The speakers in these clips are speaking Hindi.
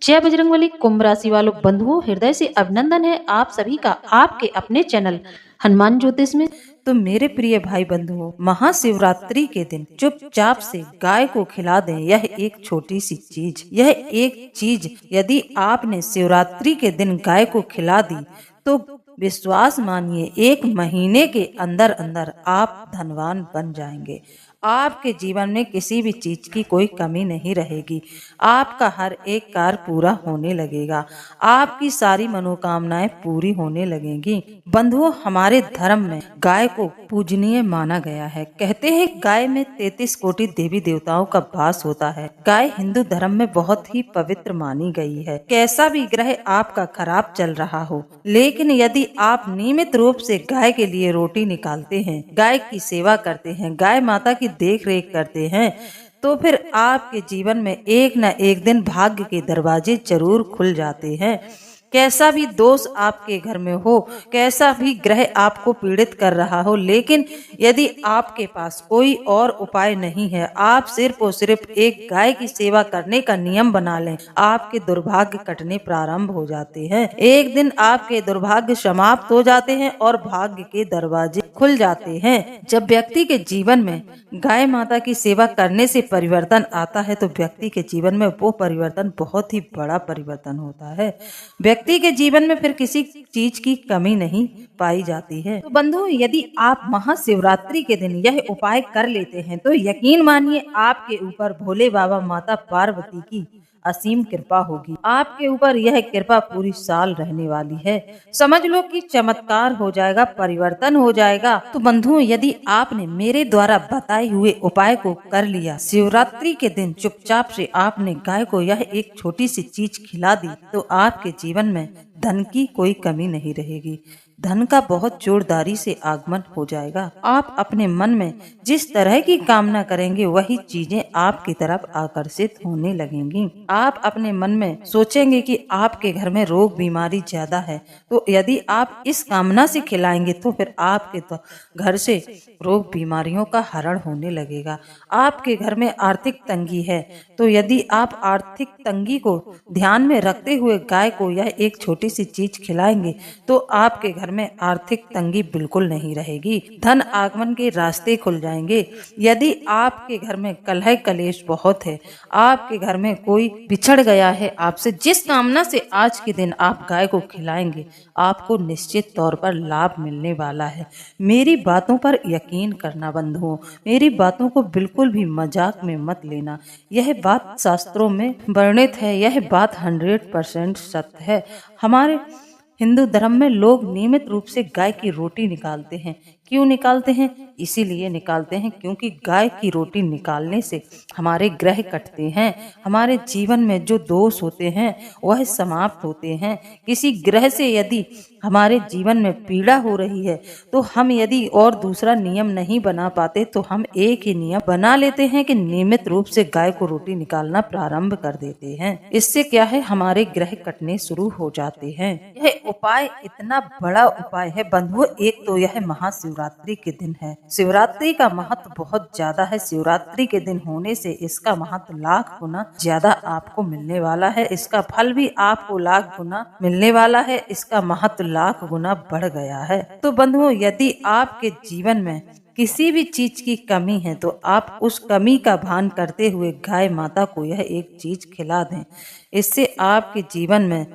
जय बजरंगबली। कुंभ राशि वालों बंधुओं, हृदय से अभिनंदन है आप सभी का आपके अपने चैनल हनुमान ज्योतिष में। तो मेरे प्रिय भाई बंधुओं, महाशिवरात्रि के दिन चुपचाप से गाय को खिला दें। यह एक छोटी सी चीज, यदि आपने शिवरात्रि के दिन गाय को खिला दी तो विश्वास मानिए 1 महीने के अंदर अंदर आप धनवान बन जाएंगे। आपके जीवन में किसी भी चीज की कोई कमी नहीं रहेगी। आपका हर एक कार्य पूरा होने लगेगा। आपकी सारी मनोकामनाएं पूरी होने लगेंगी। बंधुओं, हमारे धर्म में गाय को पूजनीय माना गया है। कहते हैं गाय में 33 कोटि देवी देवताओं का वास होता है। गाय हिंदू धर्म में बहुत ही पवित्र मानी गई है। कैसा भी ग्रह आपका खराब चल रहा हो, लेकिन यदि आप नियमित रूप से गाय के लिए रोटी निकालते हैं, गाय की सेवा करते हैं, गाय माता की देख रेख करते हैं, तो फिर आपके जीवन में एक न एक दिन भाग्य के दरवाजे जरूर खुल जाते हैं। कैसा भी दोष आपके घर में हो, कैसा भी ग्रह आपको पीड़ित कर रहा हो, लेकिन यदि आपके पास कोई और उपाय नहीं है, आप सिर्फ और सिर्फ एक गाय की सेवा करने का नियम बना लें, आपके दुर्भाग्य कटने प्रारंभ हो जाते हैं। एक दिन आपके दुर्भाग्य समाप्त हो जाते हैं और भाग्य के दरवाजे खुल जाते हैं। जब व्यक्ति के जीवन में गाय माता की सेवा करने से परिवर्तन आता है तो व्यक्ति के जीवन में वो परिवर्तन बहुत ही बड़ा परिवर्तन होता है। व्यक्ति के जीवन में फिर किसी चीज की कमी नहीं पाई जाती है। तो बंधु, यदि आप महाशिवरात्रि के दिन यह उपाय कर लेते हैं तो यकीन मानिए आपके ऊपर भोले बाबा माता पार्वती की असीम कृपा होगी। आपके ऊपर यह कृपा पूरी साल रहने वाली है। समझ लो कि चमत्कार हो जाएगा, परिवर्तन हो जाएगा। तो बंधुओं, यदि आपने मेरे द्वारा बताए हुए उपाय को कर लिया, शिवरात्रि के दिन चुपचाप से आपने गाय को यह एक छोटी सी चीज खिला दी, तो आपके जीवन में धन की कोई कमी नहीं रहेगी। धन का बहुत जोरदारी से आगमन हो जाएगा। आप अपने मन में जिस तरह की कामना करेंगे वही चीजें आपकी तरफ आकर्षित होने लगेंगी। आप अपने मन में सोचेंगे कि आपके घर में रोग बीमारी ज्यादा है, तो यदि आप इस कामना से खिलाएंगे तो फिर आपके तो घर से रोग बीमारियों का हरण होने लगेगा। आपके घर में आर्थिक तंगी है, तो यदि आप आर्थिक तंगी को ध्यान में रखते हुए गाय को यह एक छोटी सी चीज खिलाएंगे तो आपके घर में आर्थिक तंगी बिल्कुल नहीं रहेगी। धन आगमन के रास्ते खुल जाएंगे। यदि आपके घर में कलह कलेश बहुत है, आपके घर में कोई बिछड़ गया है आपसे, जिस कामना से आज के दिन आप गाय को खिलाएंगे आपको निश्चित तौर पर लाभ मिलने वाला है। मेरी बातों पर यकीन करना बंधुओं, मेरी बातों को बिल्कुल भी मजाक में मत लेना। यह बात शास्त्रों में वर्णित है, यह बात 100% सत्य है। हमारे हिंदू धर्म में लोग नियमित रूप से गाय की रोटी निकालते हैं। क्यों निकालते हैं? इसीलिए निकालते हैं क्योंकि गाय की रोटी निकालने से हमारे ग्रह कटते हैं, हमारे जीवन में जो दोष होते हैं वह समाप्त होते हैं। किसी ग्रह से यदि हमारे जीवन में पीड़ा हो रही है तो हम यदि और दूसरा नियम नहीं बना पाते तो हम एक ही नियम बना लेते हैं कि नियमित रूप से गाय को रोटी निकालना प्रारंभ कर देते हैं। इससे क्या है, हमारे ग्रह कटने शुरू हो जाते हैं। यह उपाय इतना बड़ा उपाय है बंधुओं। एक तो यह महाशिवरात्रि के दिन है। शिवरात्रि का महत्व बहुत ज्यादा है। शिवरात्रि के दिन होने से इसका महत्व लाख गुना ज्यादा आपको मिलने वाला है। इसका फल भी आपको लाख गुना मिलने वाला है। इसका महत्व लाख गुना बढ़ गया है। तो बंधुओं, यदि आपके जीवन में किसी भी चीज की कमी है तो आप उस कमी का भान करते हुए गाय माता को यह एक चीज खिला दें। इससे आपके जीवन में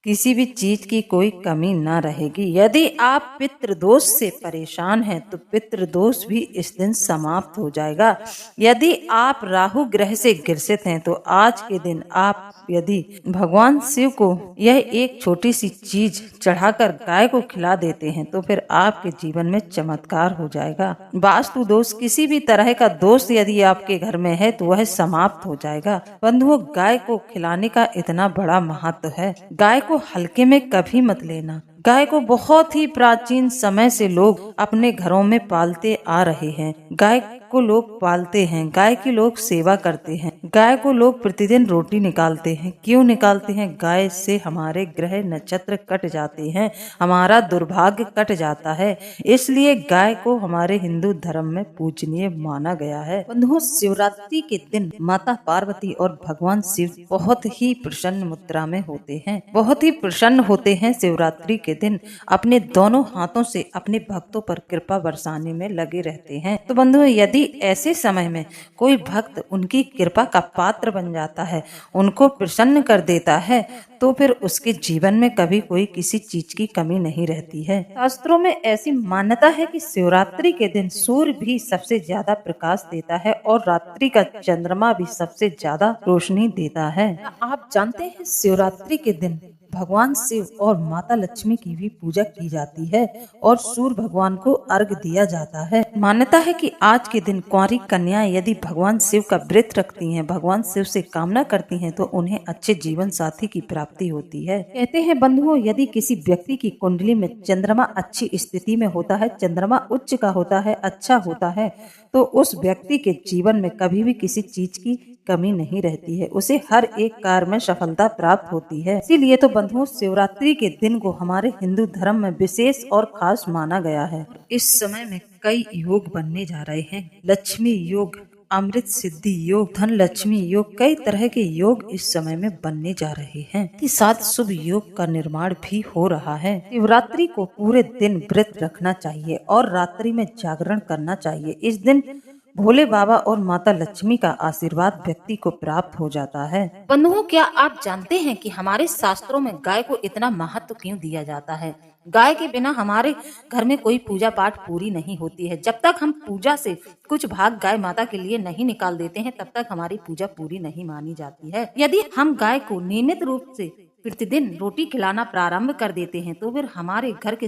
किसी भी चीज की कोई कमी ना रहेगी। यदि आप पितृदोष से परेशान हैं तो पितृदोष भी इस दिन समाप्त हो जाएगा। यदि आप राहु ग्रह से ग्रसित हैं तो आज के दिन आप यदि भगवान शिव को यह एक छोटी सी चीज चढ़ाकर गाय को खिला देते हैं तो फिर आपके जीवन में चमत्कार हो जाएगा। वास्तु दोष, किसी भी तरह का दोष यदि आपके घर में है तो वह समाप्त हो जाएगा। बंधुओं, गाय को खिलाने का इतना बड़ा महत्व है। गाय को हल्के में कभी मत लेना। गाय को बहुत ही प्राचीन समय से लोग अपने घरों में पालते आ रहे हैं। गाय को लोग पालते हैं, गाय की लोग सेवा करते हैं, गाय को लोग प्रतिदिन रोटी निकालते हैं। क्यों निकालते हैं? गाय से हमारे ग्रह नक्षत्र कट जाते हैं, हमारा दुर्भाग्य कट जाता है, इसलिए गाय को हमारे हिंदू धर्म में पूजनीय माना गया है। बंधुओं, शिवरात्रि के दिन माता पार्वती और भगवान शिव बहुत ही प्रसन्न मुद्रा में होते हैं, बहुत ही प्रसन्न होते हैं। शिवरात्रि के दिन अपने दोनों हाथों से अपने भक्तों पर कृपा बरसाने में लगे रहते हैं। तो बंधुओं, यदि ऐसे समय में कोई भक्त उनकी कृपा का पात्र बन जाता है, उनको प्रसन्न कर देता है, तो फिर उसके जीवन में कभी कोई किसी चीज की कमी नहीं रहती है। शास्त्रों में ऐसी मान्यता है कि शिवरात्रि के दिन सूर्य भी सबसे ज्यादा प्रकाश देता है और रात्रि का चंद्रमा भी सबसे ज्यादा रोशनी देता है। आप जानते हैं, शिवरात्रि के दिन भगवान शिव और माता लक्ष्मी की भी पूजा की जाती है और सूर्य भगवान को अर्घ्य दिया जाता है। मान्यता है कि आज के दिन कुंवारी कन्याएं यदि भगवान शिव का व्रत रखती हैं, भगवान शिव से कामना करती हैं, तो उन्हें अच्छे जीवन साथी की प्राप्ति होती है। कहते हैं बंधुओं, यदि किसी व्यक्ति की कुंडली में चंद्रमा अच्छी स्थिति में होता है, चंद्रमा उच्च का होता है, अच्छा होता है, तो उस व्यक्ति के जीवन में कभी भी किसी चीज की कमी नहीं रहती है, उसे हर एक कार्य में सफलता प्राप्त होती है। इसीलिए तो बंधुओं, शिवरात्रि के दिन को हमारे हिंदू धर्म में विशेष और खास माना गया है। इस समय में कई योग बनने जा रहे हैं, लक्ष्मी योग, अमृत सिद्धि योग, धन लक्ष्मी योग, कई तरह के योग इस समय में बनने जा रहे हैं। साथ शुभ योग का निर्माण भी हो रहा है। शिवरात्रि को पूरे दिन व्रत रखना चाहिए और रात्रि में जागरण करना चाहिए। इस दिन भोले बाबा और माता लक्ष्मी का आशीर्वाद व्यक्ति को प्राप्त हो जाता है। बंधुओं, क्या आप जानते हैं कि हमारे शास्त्रों में गाय को इतना महत्व क्यों दिया जाता है? गाय के बिना हमारे घर में कोई पूजा पाठ पूरी नहीं होती है। जब तक हम पूजा से कुछ भाग गाय माता के लिए नहीं निकाल देते हैं, तब तक हमारी पूजा पूरी नहीं मानी जाती है। यदि हम गाय को नियमित रूप से प्रतिदिन रोटी खिलाना प्रारंभ कर देते हैं, तो फिर हमारे घर के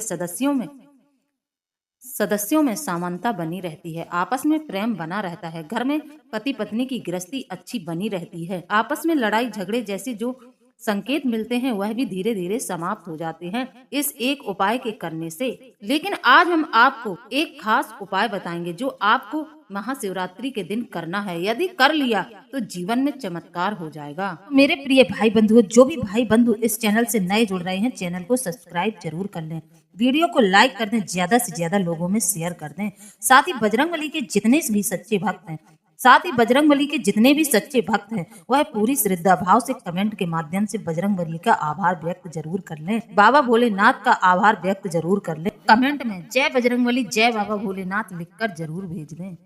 सदस्यों में समानता बनी रहती है, आपस में प्रेम बना रहता है, घर में पति पत्नी की गृहस्थी अच्छी बनी रहती है, आपस में लड़ाई झगड़े जैसे जो संकेत मिलते हैं वह भी धीरे धीरे समाप्त हो जाते हैं इस एक उपाय के करने से। लेकिन आज हम आपको एक खास उपाय बताएंगे जो आपको महाशिवरात्रि के दिन करना है। यदि कर लिया तो जीवन में चमत्कार हो जाएगा। मेरे प्रिय भाई बंधुओं, जो भी भाई बंधु इस चैनल से नए जुड़ रहे हैं, चैनल को सब्सक्राइब जरूर कर लें, वीडियो को लाइक कर दें, ज्यादा से ज्यादा लोगों में शेयर कर दें। साथ ही बजरंगबली के जितने भी सच्चे भक्त हैं, वह पूरी श्रद्धा भाव से कमेंट के माध्यम से बजरंगबली का आभार व्यक्त जरूर कर लें, बाबा भोलेनाथ का आभार व्यक्त जरूर कर लें। कमेंट में जय बजरंगबली, जय बाबा भोलेनाथ लिखकर जरूर भेज दें।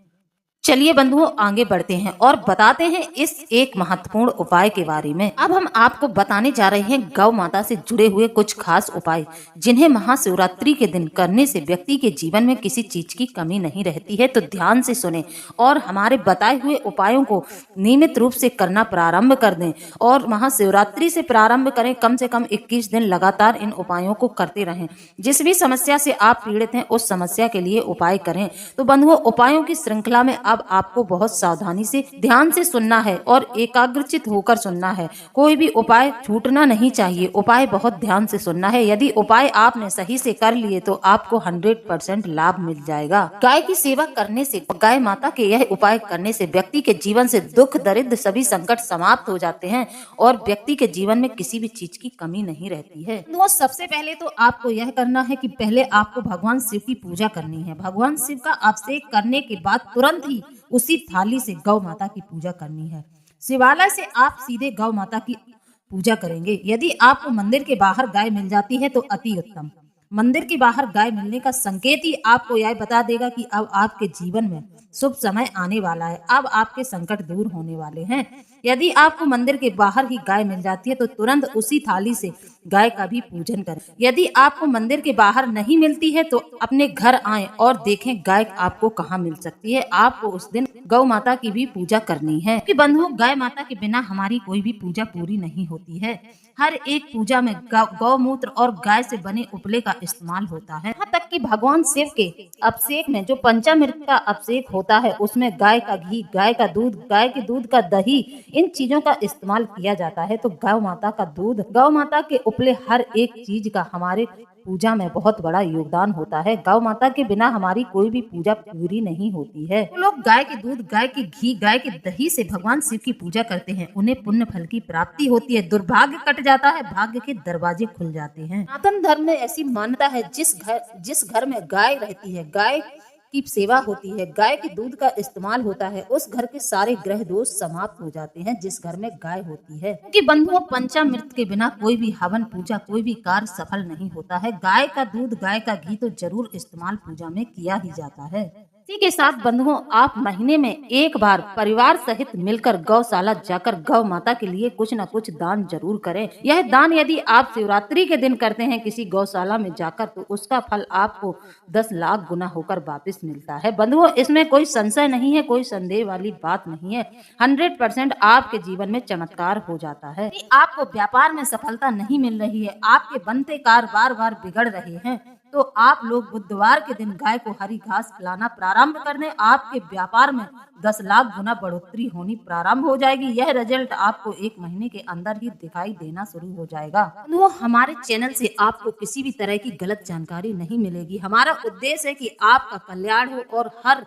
चलिए बंधुओं, आगे बढ़ते हैं और बताते हैं इस एक महत्वपूर्ण उपाय के बारे में। अब हम आपको बताने जा रहे हैं गौ माता से जुड़े हुए कुछ खास उपाय, जिन्हें महाशिवरात्रि के दिन करने से व्यक्ति के जीवन में किसी चीज की कमी नहीं रहती है। तो ध्यान से सुने और हमारे बताए हुए उपायों को नियमित रूप से करना प्रारंभ कर दें और महाशिवरात्रि से प्रारंभ करें। कम से कम 21 दिन लगातार इन उपायों को करते रहें। जिस भी समस्या से आप पीड़ित हैं, उस समस्या के लिए उपाय करें। तो बंधुओं, उपायों की श्रृंखला में अब आपको बहुत सावधानी से ध्यान से सुनना है और एकाग्रचित होकर सुनना है। कोई भी उपाय छूटना नहीं चाहिए, उपाय बहुत ध्यान से सुनना है। यदि उपाय आपने सही से कर लिए तो आपको 100% लाभ मिल जाएगा। गाय की सेवा करने से, गाय माता के यह उपाय करने से व्यक्ति के जीवन से दुख दरिद्र सभी संकट समाप्त हो जाते हैं और व्यक्ति के जीवन में किसी भी चीज की कमी नहीं रहती है। तो सबसे पहले तो आपको यह करना है कि पहले आपको भगवान शिव की पूजा करनी है। भगवान शिव का अभिषेक करने के बाद तुरंत ही उसी थाली से गौ माता की पूजा करनी है। शिवालय से आप सीधे गौ माता की पूजा करेंगे। यदि आपको मंदिर के बाहर गाय मिल जाती है तो अति उत्तम। मंदिर के बाहर गाय मिलने का संकेत ही आपको यह बता देगा कि अब आपके जीवन में शुभ समय आने वाला है, अब आपके संकट दूर होने वाले हैं। यदि आपको मंदिर के बाहर ही गाय मिल जाती है तो तुरंत उसी थाली से गाय का भी पूजन करें। यदि आपको मंदिर के बाहर नहीं मिलती है तो अपने घर आएं और देखें गाय आपको कहाँ मिल सकती है। आपको उस दिन गौ माता की भी पूजा करनी है, क्योंकि बंधुओं, गाय माता के बिना हमारी कोई भी पूजा पूरी नहीं होती है। हर एक पूजा में गौमूत्र और गाय से बने उपले का इस्तेमाल होता है। यहाँ तक कि भगवान शिव के अभिषेक में जो पंचामृत का अभिषेक होता है, उसमें गाय का घी, गाय का दूध, गाय के दूध का दही, इन चीजों का इस्तेमाल किया जाता है। तो गौ माता का दूध, गौ माता के उपले, हर एक चीज का हमारे पूजा में बहुत बड़ा योगदान होता है। गौ माता के बिना हमारी कोई भी पूजा पूरी नहीं होती है। तो लोग गाय के दूध, गाय के घी, गाय के दही से भगवान शिव की पूजा करते हैं। उन्हें पुण्य फल की प्राप्ति होती है, दुर्भाग्य कट जाता है, भाग्य के दरवाजे खुल जाते हैं। सनातन धर्म में ऐसी मान्यता है, जिस घर में गाय रहती है, गाय की सेवा होती है, गाय के दूध का इस्तेमाल होता है, उस घर के सारे ग्रह दोष समाप्त हो जाते हैं जिस घर में गाय होती है। क्योंकि बंधुओं, पंचामृत के बिना कोई भी हवन पूजा, कोई भी कार्य सफल नहीं होता है। गाय का दूध, गाय का घी तो जरूर इस्तेमाल पूजा में किया ही जाता है। इसी के साथ बंधुओं, आप महीने में एक बार परिवार सहित मिलकर गौशाला जाकर गौ माता के लिए कुछ न कुछ दान जरूर करें। यह दान यदि आप शिवरात्रि के दिन करते हैं किसी गौशाला में जाकर, तो उसका फल आपको 10 लाख गुना होकर वापस मिलता है। बंधुओं, इसमें कोई संशय नहीं है, कोई संदेह वाली बात नहीं है। 100% आपके जीवन में चमत्कार हो जाता है। यदि आपको व्यापार में सफलता नहीं मिल रही है, आपके बनते कार्य बार बार बिगड़ रहे हैं, तो आप लोग बुधवार के दिन गाय को हरी घास खिलाना प्रारंभ कर दें। आपके व्यापार में 10 लाख गुना बढ़ोतरी होनी प्रारंभ हो जाएगी। यह रिजल्ट आपको 1 महीने के अंदर ही दिखाई देना शुरू हो जाएगा। तो हमारे चैनल से आपको किसी भी तरह की गलत जानकारी नहीं मिलेगी। हमारा उद्देश्य है कि आपका कल्याण हो और हर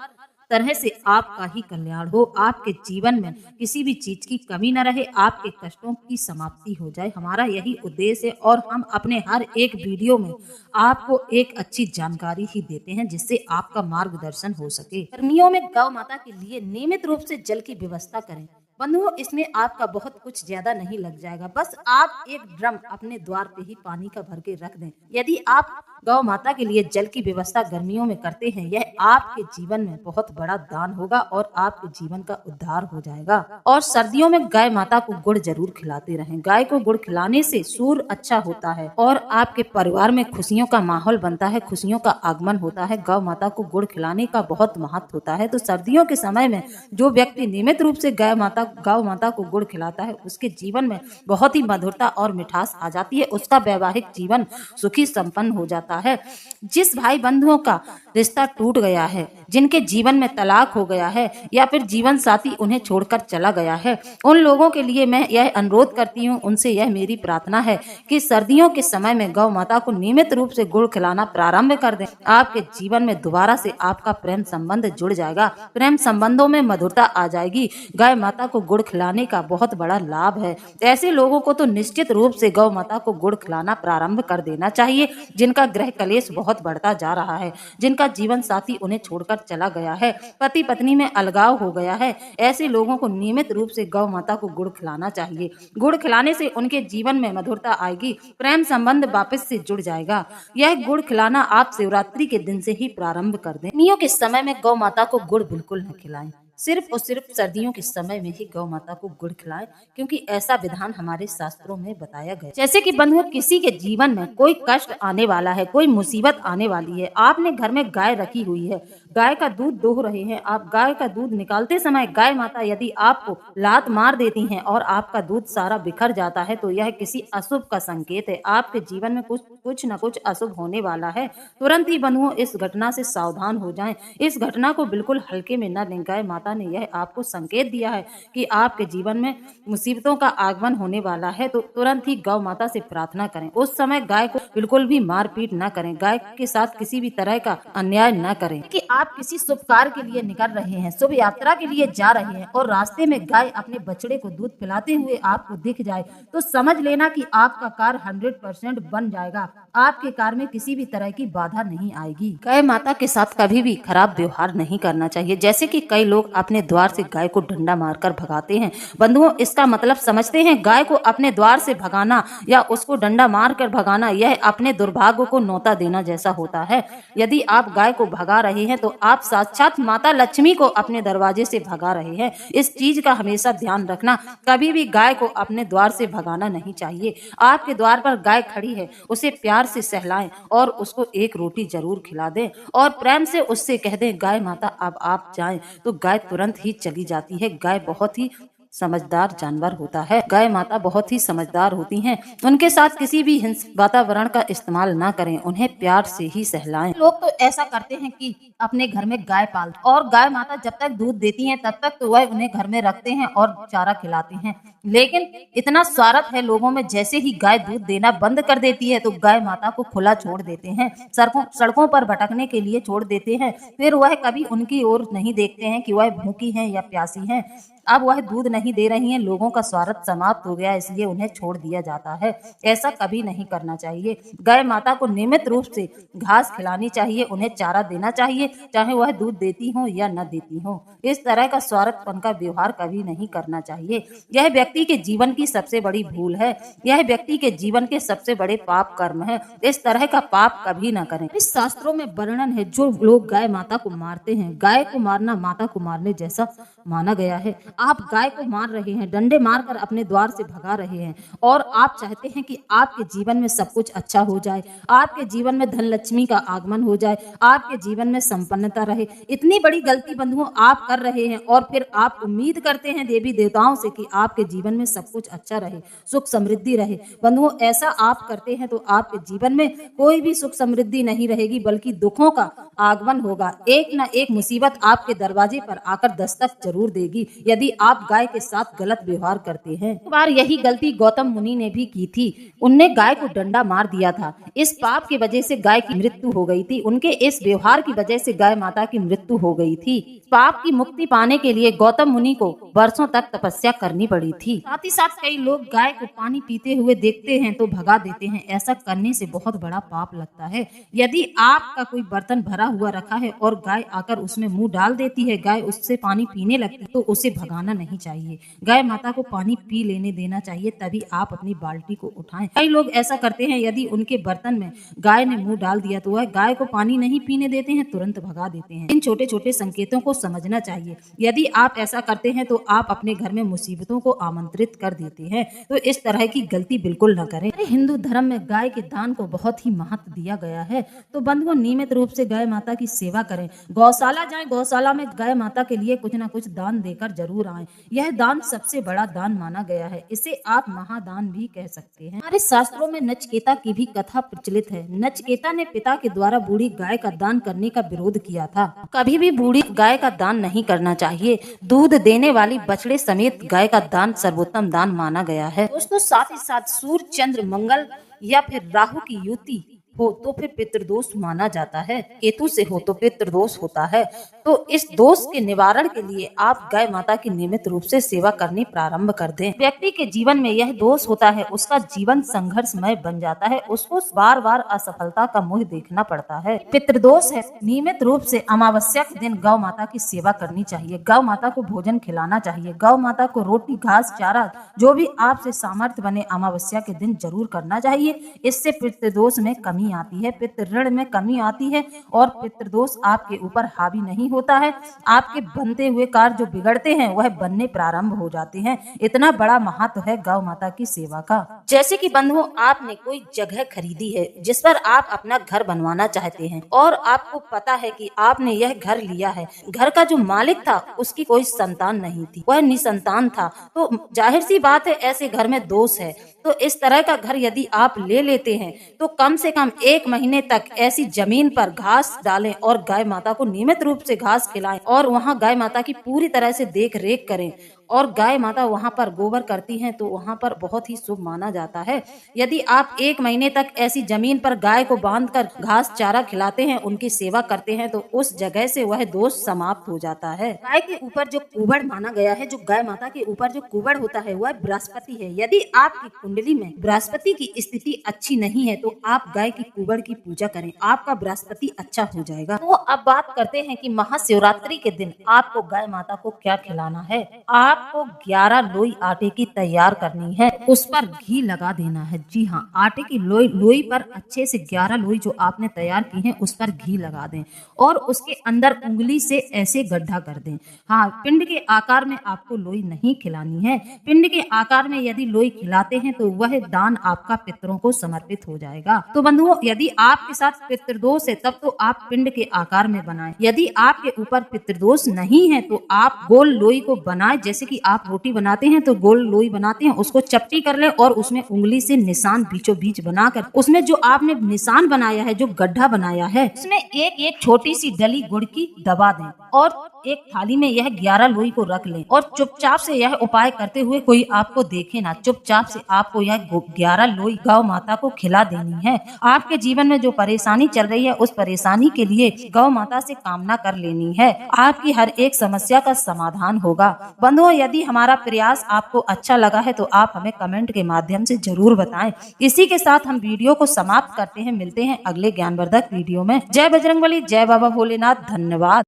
तरह से आपका ही कल्याण हो। आपके जीवन में किसी भी चीज की कमी न रहे, आपके कष्टों की समाप्ति हो जाए। हमारा यही उद्देश्य है और हम अपने हर एक वीडियो में आपको एक अच्छी जानकारी ही देते हैं जिससे आपका मार्गदर्शन हो सके। गर्मियों में गौ माता के लिए नियमित रूप से जल की व्यवस्था करें। बंधुओं, इसमें आपका बहुत कुछ ज्यादा नहीं लग जाएगा। बस आप एक ड्रम अपने द्वार पे ही पानी का भर के रख दें। यदि आप गौ माता के लिए जल की व्यवस्था गर्मियों में करते हैं, यह आपके जीवन में बहुत बड़ा दान होगा और आपके जीवन का उद्धार हो जाएगा। और सर्दियों में गाय माता को गुड़ जरूर खिलाते रहें। गाय को गुड़ खिलाने से सूर्य अच्छा होता है और आपके परिवार में खुशियों का माहौल बनता है, खुशियों का आगमन होता है। गौ माता को गुड़ खिलाने का बहुत महत्व होता है। तो सर्दियों के समय में जो व्यक्ति नियमित रूप से गौ माता को गुड़ खिलाता है, उसके जीवन में बहुत ही मधुरता और मिठास आ जाती है। उसका वैवाहिक जीवन सुखी संपन्न हो जाता है। जिस भाई बंधुओं का रिश्ता टूट गया है, जिनके जीवन में तलाक हो गया है या फिर जीवन साथी उन्हें छोड़कर चला गया है, उन लोगों के लिए मैं यह अनुरोध करती हूँ, उनसे यह मेरी प्रार्थना है कि सर्दियों के समय में गौ माता को नियमित रूप से गुड़ खिलाना प्रारंभ कर दें। आपके जीवन में दोबारा से आपका प्रेम संबंध जुड़ जाएगा। प्रेम संबंधों में मधुरता आ जाएगी। गाय माता को गुड़ खिलाने का बहुत बड़ा लाभ है। ऐसे लोगों को तो निश्चित रूप से गौ माता को गुड़ खिलाना प्रारंभ कर देना चाहिए, जिनका ग्रह कलेश बहुत बढ़ता जा रहा है, जिनका जीवन साथी उन्हें छोड़कर चला गया है, पति पत्नी में अलगाव हो गया है। ऐसे लोगों को नियमित रूप से गौ माता को गुड़ खिलाना चाहिए। गुड़ खिलाने से उनके जीवन में मधुरता आएगी, प्रेम संबंध वापस से जुड़ जाएगा। यह गुड़ खिलाना आप शिवरात्रि के दिन से ही प्रारंभ कर दें। गर्मियों के समय में गौ माता को गुड़ बिल्कुल न खिलाएं। सिर्फ और सिर्फ सर्दियों के समय में ही गौ माता को गुड़ खिलाएं, क्योंकि ऐसा विधान हमारे शास्त्रों में बताया गया। जैसे कि बंधुओं, किसी के जीवन में कोई कष्ट आने वाला है, कोई मुसीबत आने वाली है, आपने घर में गाय रखी हुई है, गाय का दूध दोह रहे हैं, आप गाय का दूध निकालते समय गाय माता यदि आपको लात मार देती हैं और आपका दूध सारा बिखर जाता है, तो यह किसी अशुभ का संकेत है। आपके जीवन में कुछ न कुछ अशुभ होने वाला है। तुरंत ही बंधुओं इस घटना से सावधान हो जाएं। इस घटना को बिल्कुल हल्के में न लें। गाय माता ने यह आपको संकेत दिया है कि आपके जीवन में मुसीबतों का आगमन होने वाला है, तो तुरंत ही गौ माता से प्रार्थना करें। उस समय गाय को बिल्कुल भी मारपीट न करें, गाय के साथ किसी भी तरह का अन्याय न करें। कि आप किसी शुभ कार्य के लिए निकल रहे हैं, शुभ यात्रा के लिए जा रहे हैं और रास्ते में गाय अपने बछड़े को दूध पिलाते हुए आपको दिख जाए, तो समझ लेना कि आपका कार्य 100% बन जाएगा। आपके कार्य में किसी भी तरह की बाधा नहीं आएगी। गाय माता के साथ कभी भी खराब व्यवहार नहीं करना चाहिए। जैसे कि कई लोग अपने द्वार से गाय को डंडा मारकर भगाते हैं। बंधुओं, इसका मतलब समझते हैं? गाय को अपने द्वार से भगाना या उसको डंडा मारकर भगाना, यह अपने दुर्भाग्य को न्योता देना जैसा होता है। यदि आप गाय को भगा रहे हैं, तो आप साक्षात माता लक्ष्मी को अपने दरवाजे से भगा रहे हैं। इस चीज का हमेशा ध्यान रखना। कभी भी गाय को अपने द्वार से भगाना नहीं चाहिए। आपके द्वार पर गाय खड़ी है, उसे प्यार से सहलाएं और उसको एक रोटी जरूर खिला दें और प्रेम से उससे कह दें, गाय माता अब आप जाएं, तो गाय तुरंत ही चली जाती है। गाय बहुत ही समझदार जानवर होता है। गाय माता बहुत ही समझदार होती हैं। उनके साथ किसी भी हिंसक वातावरण का इस्तेमाल ना करें, उन्हें प्यार से ही सहलाएं। लोग तो ऐसा करते हैं कि अपने घर में गाय पालते और गाय माता जब तक दूध देती हैं तब तक तो वह उन्हें घर में रखते हैं और चारा खिलाते हैं। लेकिन इतना स्वार्थ है लोगों में, जैसे ही गाय दूध देना बंद कर देती है तो गाय माता को खुला छोड़ देते हैं, सड़कों पर भटकने के लिए छोड़ देते हैं। फिर वह कभी उनकी ओर नहीं देखते हैं कि वह भूखी हैं या प्यासी हैं। अब वह दूध नहीं दे रही हैं, लोगों का स्वार्थ समाप्त हो गया, इसलिए उन्हें छोड़ दिया जाता है। ऐसा कभी नहीं करना चाहिए। गाय माता को नियमित रूप से घास खिलानी चाहिए, उन्हें चारा देना चाहिए, चाहे वह दूध देती हो या न देती हो। इस तरह का स्वार्थपन का व्यवहार कभी नहीं करना चाहिए। यह व्यक्ति के जीवन की सबसे बड़ी भूल है। यह व्यक्ति के जीवन के सबसे बड़े पाप कर्म है। इस तरह का पाप कभी न करें। इस शास्त्रों में वर्णन है, जो लोग गाय माता को मारते हैं, गाय को मारना माता को मारने जैसा माना गया है। आप गाय को मार रहे हैं, डंडे मारकर अपने द्वार से भगा रहे हैं और आप चाहते हैं कि आपके जीवन में सब कुछ अच्छा हो जाए, आपके जीवन में धन लक्ष्मी का आगमन हो जाए, आपके जीवन में संपन्नता रहे। इतनी बड़ी गलती बंधुओं आप कर रहे हैं और फिर आप उम्मीद करते हैं देवी देवताओं से कि आपके जीवन में सब कुछ अच्छा रहे, सुख समृद्धि रहे। बंधुओं ऐसा आप करते हैं तो आपके जीवन में कोई भी सुख समृद्धि नहीं रहेगी, बल्कि दुखों का आगमन होगा। एक न एक मुसीबत आपके दरवाजे पर आकर दस्तक जरूर देगी यदि आप गाय के साथ गलत व्यवहार करते हैं। एक बार यही गलती गौतम मुनि ने भी की थी। उनने गाय को डंडा मार दिया था। इस पाप की वजह से गाय की मृत्यु हो गई थी। उनके इस व्यवहार की वजह से गाय माता की मृत्यु हो गई थी। पाप की मुक्ति पाने के लिए गौतम मुनि को वर्षों तक तपस्या करनी पड़ी थी। साथ ही साथ कई लोग गाय को पानी पीते हुए देखते हैं तो भगा देते हैं। ऐसा करने से बहुत बड़ा पाप लगता है। यदि आपका कोई बर्तन भरा हुआ रखा है और गाय आकर उसमें मुंह डाल देती है, गाय उससे पानी पीने लगती है, तो उसे भगाना नहीं चाहिए। गाय माता को पानी पी लेने देना चाहिए, तभी आप अपनी बाल्टी को उठाएं। कई लोग ऐसा करते हैं, यदि उनके बर्तन में गाय ने मुंह डाल दिया तो वह गाय को पानी नहीं पीने देते हैं, तुरंत भगा देते हैं। इन छोटे छोटे संकेतों को समझना चाहिए। यदि आप ऐसा करते हैं तो आप अपने घर में मुसीबतों को आमंत्रित कर देते हैं। तो इस तरह की गलती बिल्कुल न करें। हिंदू धर्म में गाय के दान को बहुत ही महत्व दिया गया है। तो बंधुओं नियमित रूप से गाय माता की सेवा करें। गौशाला जाएं, गौशाला में गाय माता के लिए कुछ न कुछ दान देकर जरूर आएं। यह दान सबसे बड़ा दान माना गया है। इसे आप महादान भी कह सकते हैं। हमारे शास्त्रों में नचिकेता की भी कथा प्रचलित है। नचिकेता ने पिता के द्वारा बूढ़ी गाय का दान करने का विरोध किया था। कभी भी बूढ़ी गाय का दान नहीं करना चाहिए। दूध देने वाली बछड़े समेत गाय का दान सर्वोत्तम दान माना गया है। दोस्तों साथ ही साथ सूर्य, चंद्र, मंगल या फिर राहु की युति हो तो फिर पितृदोष माना जाता है। केतु से हो तो पितृदोष होता है। तो इस दोष के निवारण के लिए आप गाय माता की नियमित रूप से सेवा करनी प्रारंभ कर दें। व्यक्ति के जीवन में यह दोष होता है, उसका जीवन संघर्षमय बन जाता है, उसको बार बार असफलता का मुंह देखना पड़ता है। पितृदोष है। नियमित रूप से अमावस्या के दिन गौ माता की सेवा करनी चाहिए। गौ माता को भोजन खिलाना चाहिए। गौ माता को रोटी, घास, चारा जो भी आपसे सामर्थ्य बने अमावस्या के दिन जरूर करना चाहिए। इससे पितृदोष में कमी आती है, पितृ ऋण में कमी आती है और पितृदोष आपके ऊपर हावी नहीं होता है। आपके बनते हुए कार्य जो बिगड़ते हैं वह बनने प्रारंभ हो जाते हैं। इतना बड़ा महत्व है गौ माता की सेवा का। जैसे कि बंधुओं आपने कोई जगह खरीदी है जिस पर आप अपना घर बनवाना चाहते हैं और आपको पता है कि आपने यह घर लिया है। घर का जो मालिक था उसकी कोई संतान नहीं थी, वह निसंतान था। तो जाहिर सी बात है ऐसे घर में दोष है। तो इस तरह का घर यदि आप ले लेते हैं तो कम से कम 1 महीने तक ऐसी जमीन पर घास डालें और गाय माता को नियमित रूप से घास खिलाएं और वहां गाय माता की पूरी तरह से देख रेख करें। और गाय माता वहां पर गोबर करती हैं तो वहां पर बहुत ही शुभ माना जाता है। यदि आप 1 महीने तक ऐसी जमीन पर गाय को बांधकर घास चारा खिलाते हैं, उनकी सेवा करते हैं, तो उस जगह से वह दोष समाप्त हो जाता है। गाय के ऊपर जो कुबड़ माना गया है, जो गाय माता के ऊपर जो कुबड़ होता है वह बृहस्पति है। यदि आपकी कुंडली में बृहस्पति की स्थिति अच्छी नहीं है तो आप गाय की कुबड़ की पूजा करें, आपका बृहस्पति अच्छा हो जाएगा। तो अब बात करते हैं कि महाशिवरात्रि के दिन आपको गाय माता को क्या खिलाना है। आपको 11 लोई आटे की तैयार करनी है, उस पर घी लगा देना है। जी हाँ, आटे की लोई पर अच्छे से 11 लोई जो आपने तैयार की है उस पर घी लगा दें और उसके अंदर उंगली से ऐसे गड्ढा कर दें। हाँ, पिंड के आकार में आपको लोई नहीं खिलानी है। पिंड के आकार में यदि लोई खिलाते हैं तो वह दान आपका पितरों को समर्पित हो जाएगा। तो बंधुओं यदि आपके साथ पितृदोष है तब तो आप पिंड के आकार में बनाएं। यदि आपके ऊपर पितृदोष नहीं है तो आप गोल लोई को बनाएं, जैसे जैसे कि आप रोटी बनाते हैं तो गोल लोई बनाते हैं, उसको चपटी कर ले और उसमें उंगली से निशान बीचों बीच बनाकर उसमें जो आपने निशान बनाया है, जो गड्ढा बनाया है, उसमें एक एक छोटी सी डली गुड़ की दबा दें और एक थाली में यह 11 लोई को रख लें और चुपचाप से यह उपाय करते हुए कोई आपको देखे ना, चुपचाप से आपको यह 11 लोई गौ माता को खिला देनी है। आपके जीवन में जो परेशानी चल रही है उस परेशानी के लिए गौ माता से कामना कर लेनी है, आपकी हर एक समस्या का समाधान होगा। बंधुओं, यदि हमारा प्रयास आपको अच्छा लगा है तो आप हमें कमेंट के माध्यम से जरूर बताएं। इसी के साथ हम वीडियो को समाप्त करते हैं, मिलते हैं अगले ज्ञानवर्धक वीडियो में। जय बजरंगबली, जय बाबा भोलेनाथ, धन्यवाद।